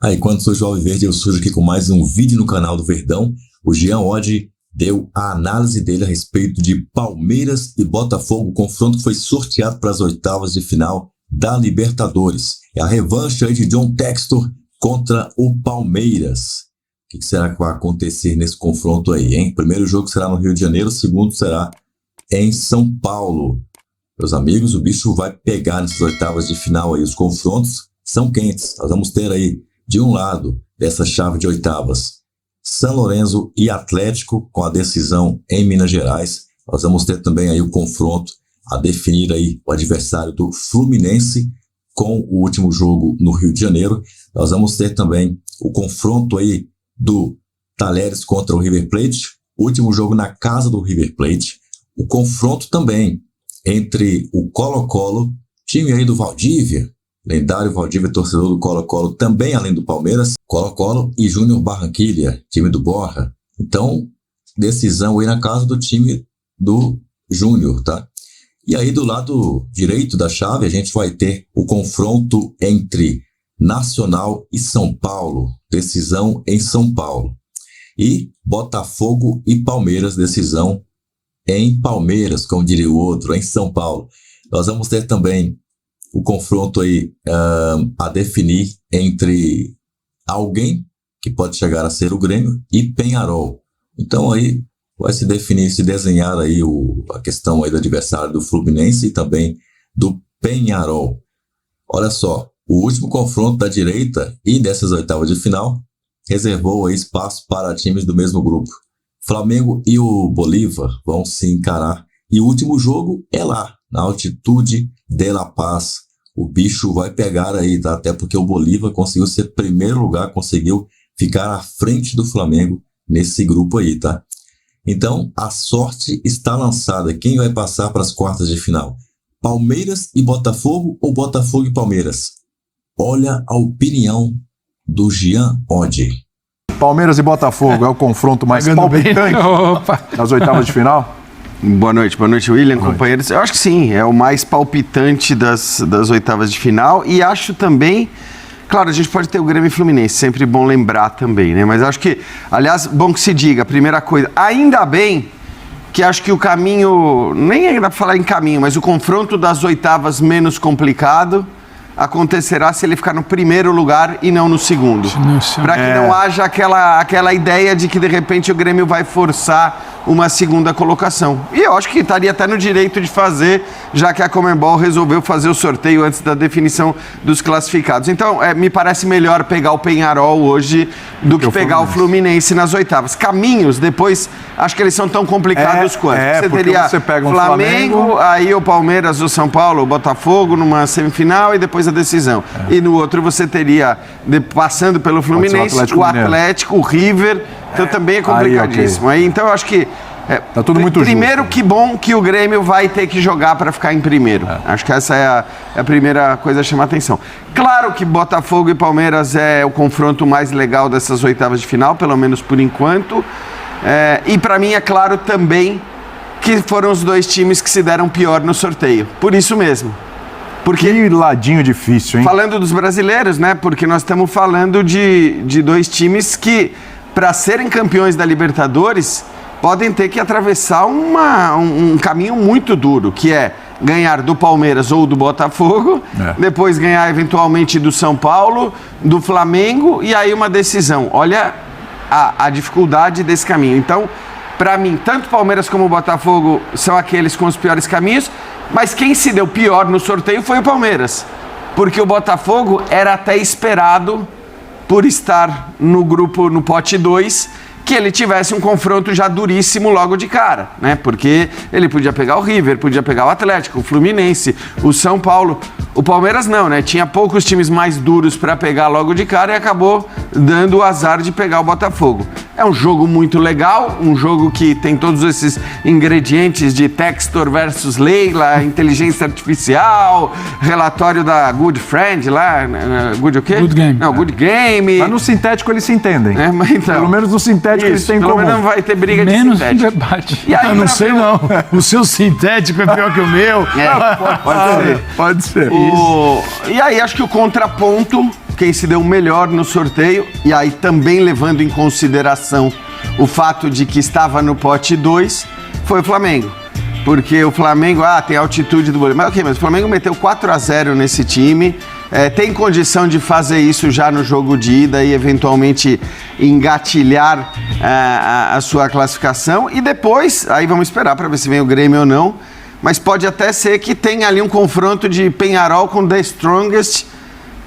Aí, quando surge o Alviverde, eu surjo aqui com mais um vídeo no canal do Verdão. O Jean Oddi deu a análise dele a respeito de Palmeiras e Botafogo. O confronto foi sorteado para as oitavas de final da Libertadores. É a revanche aí de John Textor contra o Palmeiras. O que será que vai acontecer nesse confronto aí, hein? Primeiro jogo será no Rio de Janeiro, o segundo será em São Paulo. Meus amigos, o bicho vai pegar nessas oitavas de final aí. Os confrontos são quentes. Nós vamos ter aí, de um lado dessa chave de oitavas, São Lourenço e Atlético, com a decisão em Minas Gerais. Nós vamos ter também aí o confronto a definir aí o adversário do Fluminense, com o último jogo no Rio de Janeiro. Nós vamos ter também o confronto aí do Talheres contra o River Plate, último jogo na casa do River Plate. O confronto também entre o Colo-Colo, time aí do Valdívia, lendário Valdívia, torcedor do Colo-Colo, também além do Palmeiras, Colo-Colo e Júnior Barranquilla, time do Borja. Então, decisão aí na casa do time do Júnior, tá? E aí do lado direito da chave a gente vai ter o confronto entre Nacional e São Paulo, decisão em São Paulo. E Botafogo e Palmeiras, decisão em Palmeiras, como diria o outro, em São Paulo. Nós vamos ter também o confronto aí a definir entre alguém que pode chegar a ser o Grêmio e Peñarol. Então aí vai se definir, se desenhar aí a questão aí do adversário do Fluminense e também do Peñarol. Olha só, o último confronto da direita e dessas oitavas de final reservou aí espaço para times do mesmo grupo. Flamengo e o Bolívar vão se encarar. E o último jogo é lá, na altitude de La Paz. O bicho vai pegar aí, tá? Até porque o Bolívar conseguiu ser primeiro lugar, conseguiu ficar à frente do Flamengo nesse grupo aí, tá? Então, a sorte está lançada. Quem vai passar para as quartas de final? Palmeiras e Botafogo ou Botafogo e Palmeiras? Olha a opinião do Jean Oddi. Palmeiras e Botafogo é o confronto mais palpitante nas oitavas de final? Boa noite, William, companheiros. Eu acho que sim, é o mais palpitante das oitavas de final. E acho também, claro, a gente pode ter o Grêmio e Fluminense, sempre bom lembrar também, né? Mas acho que, aliás, bom que se diga, a primeira coisa, ainda bem que acho que o caminho, nem dá para falar em caminho, mas o confronto das oitavas menos complicado acontecerá se ele ficar no primeiro lugar e não no segundo. Para que não haja aquela ideia de que de repente o Grêmio vai forçar uma segunda colocação. E eu acho que estaria até no direito de fazer, já que a Conmebol resolveu fazer o sorteio antes da definição dos classificados. Então, me parece melhor pegar o Peñarol hoje do que pegar o Fluminense nas oitavas. Caminhos, depois, acho que eles são tão complicados quanto. Você teria você pega um Flamengo, aí o Palmeiras, o São Paulo, o Botafogo numa semifinal e depois a decisão. E no outro você teria, passando pelo Fluminense, o Atlético, o River. Então também é complicadíssimo. Aí, então eu acho que tá tudo muito primeiro, justo. Que bom que o Grêmio vai ter que jogar para ficar em primeiro. Acho que essa é a primeira coisa a chamar a atenção. Claro que Botafogo e Palmeiras é o confronto mais legal dessas oitavas de final, pelo menos por enquanto. E para mim é claro também que foram os dois times que se deram pior no sorteio. Por isso mesmo. Porque, que ladinho difícil, hein? Falando dos brasileiros, né? Porque nós estamos falando de dois times que, para serem campeões da Libertadores, podem ter que atravessar um caminho muito duro, que é ganhar do Palmeiras ou do Botafogo, depois ganhar eventualmente do São Paulo, do Flamengo, e aí uma decisão. Olha a dificuldade desse caminho. Então, para mim, tanto Palmeiras como Botafogo são aqueles com os piores caminhos, mas quem se deu pior no sorteio foi o Palmeiras, porque o Botafogo era até esperado, por estar no grupo, no pote 2, que ele tivesse um confronto já duríssimo logo de cara, né? Porque ele podia pegar o River, podia pegar o Atlético, o Fluminense, o São Paulo. O Palmeiras não, né? Tinha poucos times mais duros para pegar logo de cara e acabou dando o azar de pegar o Botafogo. É um jogo muito legal, um jogo que tem todos esses ingredientes de Textor versus Leila, inteligência artificial, relatório da Good Friend lá, Good o quê? Good Game. Não, Good Game. Mas no sintético eles se entendem. Mas então, pelo menos no sintético eles têm pelo comum. menos não vai ter briga de menos sintético. Um debate. E aí, eu não sei não. O seu sintético é pior que o meu. Pode ser. Pode ser. E aí acho que o contraponto, quem se deu melhor no sorteio, e aí também levando em consideração o fato de que estava no pote 2, foi o Flamengo. Porque o Flamengo, tem altitude do vôlei. Mas o Flamengo meteu 4-0 nesse time, tem condição de fazer isso já no jogo de ida e eventualmente engatilhar a sua classificação. E depois, aí vamos esperar para ver se vem o Grêmio ou não, mas pode até ser que tenha ali um confronto de Peñarol com The Strongest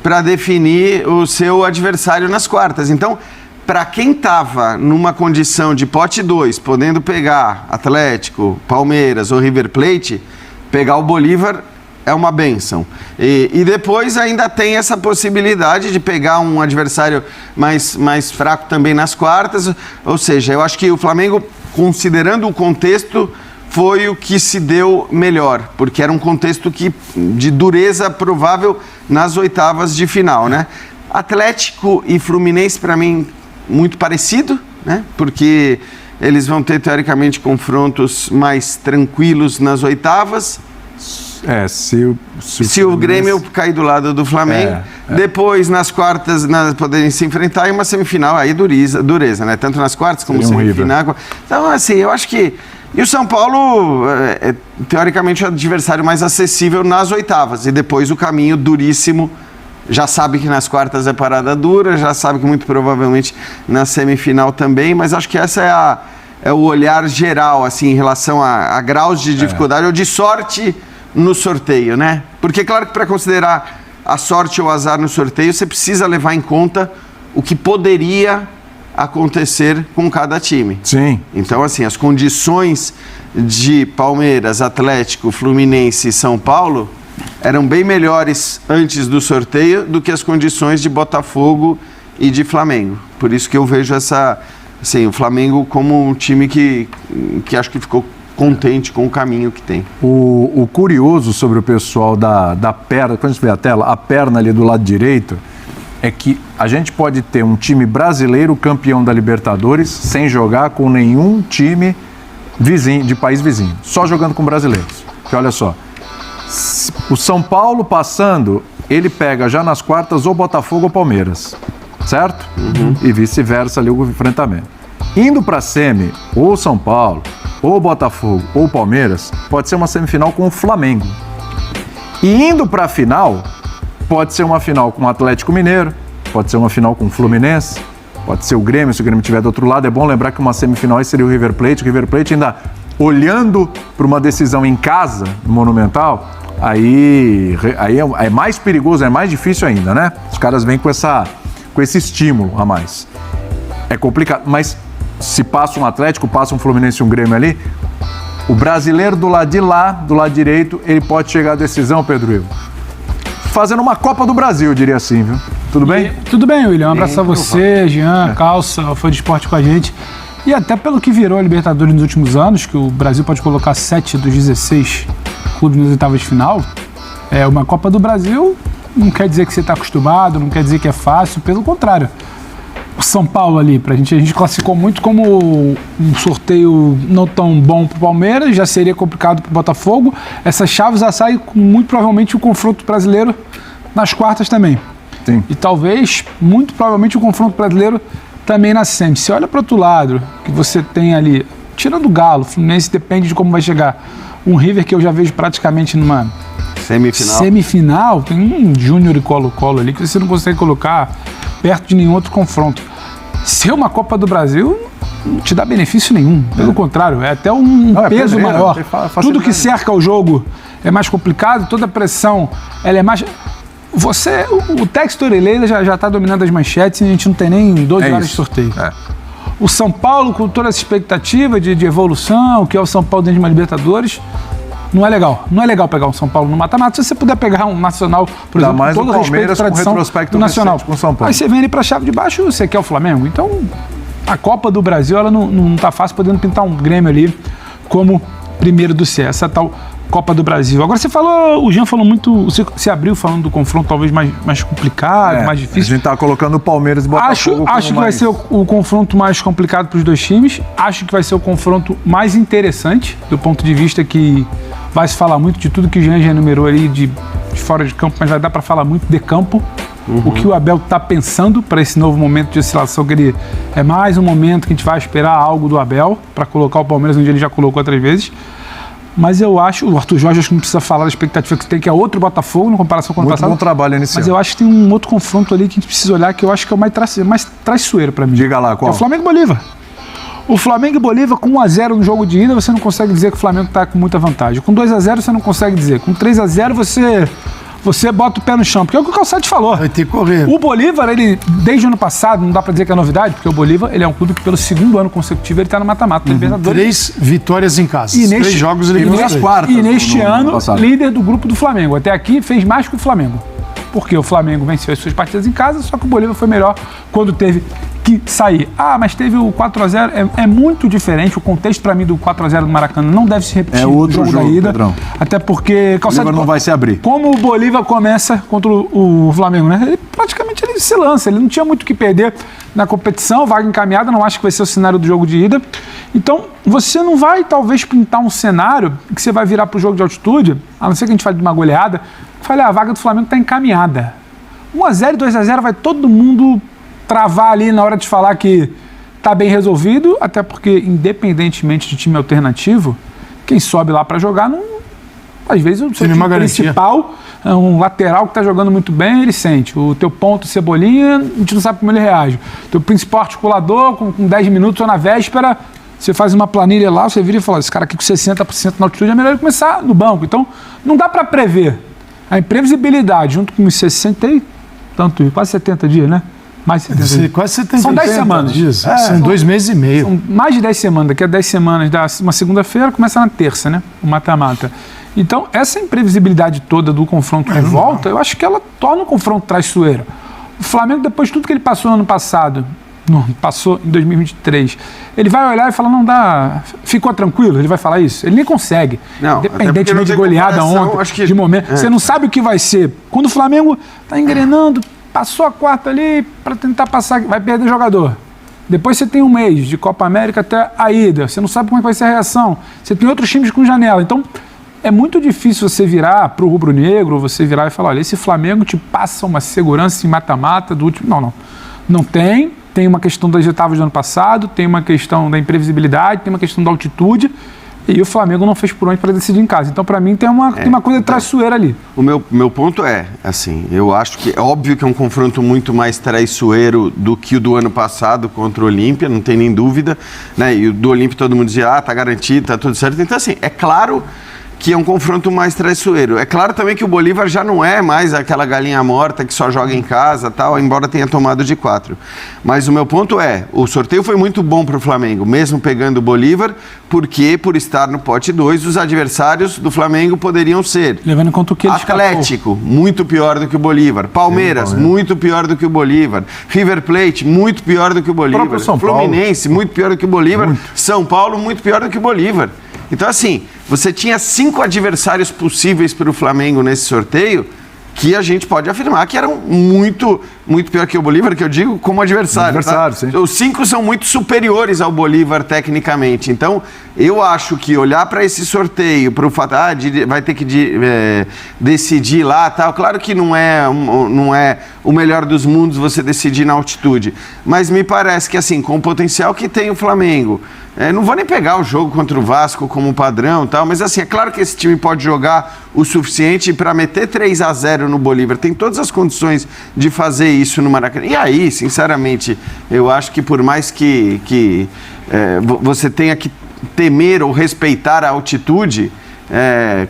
para definir o seu adversário nas quartas. Então, para quem estava numa condição de pote 2, podendo pegar Atlético, Palmeiras ou River Plate, pegar o Bolívar é uma bênção. E depois ainda tem essa possibilidade de pegar um adversário mais fraco também nas quartas. Ou seja, eu acho que o Flamengo, considerando o contexto, foi o que se deu melhor, porque era um contexto de dureza provável nas oitavas de final, né? Atlético e Fluminense, para mim, muito parecido, né? Porque eles vão ter, teoricamente, confrontos mais tranquilos nas oitavas. Se o Grêmio cair do lado do Flamengo, depois nas quartas poderem se enfrentar em uma semifinal, aí dureza, né? Tanto nas quartas como semifinal. Então, assim, eu acho que... E o São Paulo é teoricamente o adversário mais acessível nas oitavas, e depois o caminho duríssimo. Já sabe que nas quartas é parada dura, já sabe que muito provavelmente na semifinal também, mas acho que essa é o olhar geral, assim, em relação a graus de dificuldade ou de sorte no sorteio, né? Porque claro que para considerar a sorte ou o azar no sorteio, você precisa levar em conta o que poderia acontecer com cada time. Sim. Então, assim, as condições de Palmeiras, Atlético, Fluminense e São Paulo eram bem melhores antes do sorteio do que as condições de Botafogo e de Flamengo. Por isso que eu vejo o Flamengo como um time que acho que ficou contente com o caminho que tem. O curioso sobre o pessoal da perna, quando a gente vê a tela, a perna ali do lado direito, é que a gente pode ter um time brasileiro campeão da Libertadores sem jogar com nenhum time vizinho, de país vizinho, só jogando com brasileiros. Porque olha só, o São Paulo passando, ele pega já nas quartas ou Botafogo ou Palmeiras, certo? E vice-versa ali o enfrentamento. Indo para a semi, ou São Paulo, ou Botafogo, ou Palmeiras, pode ser uma semifinal com o Flamengo. E indo para a final, pode ser uma final com o Atlético Mineiro, pode ser uma final com o Fluminense, pode ser o Grêmio, se o Grêmio estiver do outro lado. É bom lembrar que uma semifinal aí seria o River Plate. O River Plate ainda olhando para uma decisão em casa, no Monumental, aí é mais perigoso, é mais difícil ainda, né? Os caras vêm com esse estímulo a mais. É complicado, mas se passa um Atlético, passa um Fluminense e um Grêmio ali, o brasileiro do lado de lá, do lado direito, ele pode chegar à decisão, Pedro Ivo, fazendo uma Copa do Brasil, eu diria assim, viu? Tudo bem? Tudo bem, William. Um abraço a você, Jean, Calça, foi de esporte com a gente. E até pelo que virou a Libertadores nos últimos anos, que o Brasil pode colocar 7 dos 16 clubes nas oitavas de final, uma Copa do Brasil não quer dizer que você está acostumado, não quer dizer que é fácil, pelo contrário. O São Paulo ali, a gente classificou muito como um sorteio não tão bom para o Palmeiras, já seria complicado para o Botafogo. Essa chave já sai com muito provavelmente o confronto brasileiro nas quartas também. Sim. E talvez, muito provavelmente, o confronto brasileiro também na semi. Se olha para o outro lado, que você tem ali, tirando o Galo, o Fluminense depende de como vai chegar. Um River que eu já vejo praticamente numa semifinal, tem um Júnior e Colo-Colo ali que você não consegue colocar perto de nenhum outro confronto. Ser uma Copa do Brasil não te dá benefício nenhum, pelo contrário, é até um peso maior. Tudo que cerca o jogo é mais complicado, toda a pressão ela é mais... O Textor Eleira já está dominando as manchetes e a gente não tem nem 12 horas de sorteio. O São Paulo, com toda essa expectativa de evolução, que é o São Paulo dentro de uma Libertadores, não é legal. Não é legal pegar um São Paulo no mata-mata. Se você puder pegar um Nacional, por exemplo, mais com todo o Palmeiras com retrospecto Nacional, com São Paulo. Aí você vem ali para a chave de baixo, você quer o Flamengo. Então, a Copa do Brasil, ela não tá fácil, podendo pintar um Grêmio ali como primeiro do C. Essa tal Copa do Brasil. Agora o Jean falou muito, você abriu falando do confronto talvez mais complicado, mais difícil. A gente tá colocando o Palmeiras e Botafogo. Acho que vai ser o confronto mais complicado para os dois times. Acho que vai ser o confronto mais interessante, do ponto de vista que vai se falar muito de tudo que o Jean já enumerou ali de fora de campo, mas vai dar para falar muito de campo. o que o Abel está pensando para esse novo momento de oscilação, que ele é mais um momento que a gente vai esperar algo do Abel para colocar o Palmeiras onde ele já colocou outras vezes. Mas eu acho, o Arthur Jorge acho que não precisa falar da expectativa que tem, que é outro Botafogo, em comparação com o ano passado. Muito bom trabalho inicial. Mas eu acho que tem um outro confronto ali que a gente precisa olhar, que eu acho que é o mais traiçoeiro para mim. Diga lá, qual? É o Flamengo e Bolívar. O Flamengo e Bolívar, com 1-0 no jogo de ida, você não consegue dizer que o Flamengo está com muita vantagem. Com 2-0 você não consegue dizer. Com 3-0 você bota o pé no chão, porque é o que o Calçade falou. Vai ter que correr. O Bolívar, ele, desde o ano passado, não dá pra dizer que é novidade, porque o Bolívar, ele é um clube que pelo segundo ano consecutivo ele tá no mata-mata. Libertadores. 3 vitórias em casa. E 3 jogos ele ganhou as quartas. E neste ano, passado. líder do grupo do Flamengo. Até aqui, fez mais que o Flamengo. Porque o Flamengo venceu as suas partidas em casa, só que o Bolívar foi melhor quando teve que sair. Ah, mas teve o 4-0, é muito diferente. O contexto, pra mim, do 4-0 do Maracanã não deve se repetir no outro jogo da ida. Pedrão. Até porque... O Bolívar não vai se abrir. Como o Bolívar começa contra o Flamengo, né? Ele praticamente ele se lança, ele não tinha muito o que perder na competição, vaga encaminhada, não acho que vai ser o cenário do jogo de ida. Então, você não vai, talvez, pintar um cenário que você vai virar pro jogo de altitude, a não ser que a gente fale de uma goleada, fale, a vaga do Flamengo está encaminhada. 1-0 e 2-0 vai todo mundo travar ali na hora de falar que tá bem resolvido, até porque, independentemente de time alternativo, quem sobe lá para jogar, não, às vezes o seu time principal, um lateral que está jogando muito bem, ele sente. O teu ponto Cebolinha, a gente não sabe como ele reage. O teu principal articulador, com 10 minutos ou na véspera, você faz uma planilha lá, você vira e fala, esse cara aqui com 60% na altitude é melhor ele começar no banco. Então, não dá para prever. A imprevisibilidade, junto com os 60 e tanto, quase 70 dias, né? Mais de 70 dias. Quase 70 São 10 semanas. Dias. São 2 meses e meio. São mais de 10 semanas. Daqui a 10 semanas, dá uma segunda-feira, começa na terça, né? O mata-mata. Então, essa imprevisibilidade toda do confronto de volta, eu acho que ela torna o confronto traiçoeiro. O Flamengo, depois de tudo que ele passou no ano passado, passou em 2023, ele vai olhar e falar, não dá, ficou tranquilo, ele vai falar isso? Ele nem consegue. Não, independentemente de goleada ontem, de momento, você não sabe o que vai ser. Quando o Flamengo está engrenando, passou a quarta ali para tentar passar, vai perder jogador. Depois você tem um mês de Copa América até a ida, você não sabe como é que vai ser a reação. Você tem outros times com janela, então é muito difícil você virar para o rubro-negro, você virar e falar, olha, esse Flamengo te passa uma segurança em mata-mata do último... Não tem. Tem uma questão das oitavas do ano passado, tem uma questão da imprevisibilidade, tem uma questão da altitude, e o Flamengo não fez por onde para decidir em casa. Então, para mim, tem uma coisa traiçoeira ali. O meu ponto é, assim, eu acho que é óbvio que é um confronto muito mais traiçoeiro do que o do ano passado contra o Olímpia, não tem nem dúvida, né? E o do Olímpia todo mundo dizia, tá garantido, tá tudo certo. Então, assim, é claro que é um confronto mais traiçoeiro. É claro também que o Bolívar já não é mais aquela galinha morta que só joga em casa, tal, embora tenha tomado de 4. Mas o meu ponto é, o sorteio foi muito bom para o Flamengo, mesmo pegando o Bolívar, porque por estar no pote 2, os adversários do Flamengo poderiam ser levando em conta o que ele Atlético, muito pior do que o Bolívar. Palmeiras, muito pior do que o Bolívar. River Plate, muito pior do que o Bolívar. Fluminense, muito pior do que o Bolívar. São Paulo, muito pior do que o Bolívar. Então, assim, você tinha 5 adversários possíveis para o Flamengo nesse sorteio que a gente pode afirmar que eram muito pior que o Bolívar, que eu digo como adversário. Sim. Os 5 são muito superiores ao Bolívar tecnicamente. Então, eu acho que olhar para esse sorteio, para o fato, vai ter que decidir lá, tal. Claro que não é o melhor dos mundos você decidir na altitude, mas me parece que, assim, com o potencial que tem o Flamengo, não vou nem pegar o jogo contra o Vasco como padrão, tal, mas assim, é claro que esse time pode jogar o suficiente para meter 3-0 no Bolívar. Tem todas as condições de fazer isso no Maracanã. E aí, sinceramente, eu acho que por mais que você tenha que temer ou respeitar a altitude,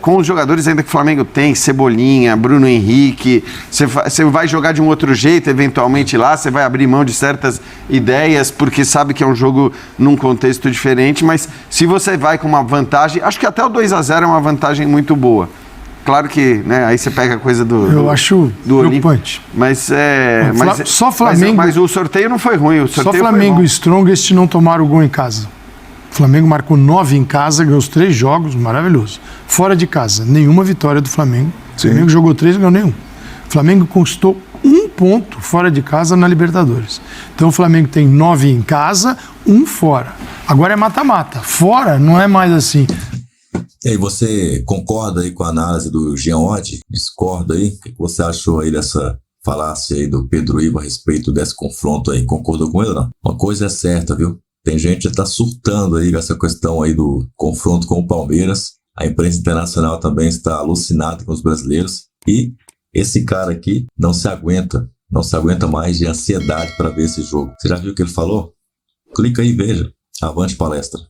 com os jogadores ainda que o Flamengo tem, Cebolinha, Bruno Henrique, você vai jogar de um outro jeito eventualmente lá, você vai abrir mão de certas ideias porque sabe que é um jogo num contexto diferente, mas se você vai com uma vantagem, acho que até o 2-0 é uma vantagem muito boa. Claro que, né, aí você pega a coisa eu acho preocupante. Mas só Flamengo, mas o sorteio não foi ruim, só Flamengo e Strongest não tomaram o gol em casa. O Flamengo marcou 9 em casa, ganhou os 3 jogos, maravilhoso. Fora de casa, nenhuma vitória do Flamengo. O Flamengo jogou 3 e ganhou nenhum. O Flamengo conquistou 1 ponto fora de casa na Libertadores. Então o Flamengo tem 9 em casa, 1 fora. Agora é mata-mata. Fora não é mais assim. E aí, você concorda aí com a análise do Jean Oddi? Discorda aí? O que você achou aí dessa falasse aí do Pedro Ivo a respeito desse confronto aí. Concordou com ele ou não? Uma coisa é certa, viu? Tem gente que está surtando aí com essa questão aí do confronto com o Palmeiras. A imprensa internacional também está alucinada com os brasileiros. E esse cara aqui não se aguenta mais de ansiedade para ver esse jogo. Você já viu o que ele falou? Clica aí e veja. Avante palestra.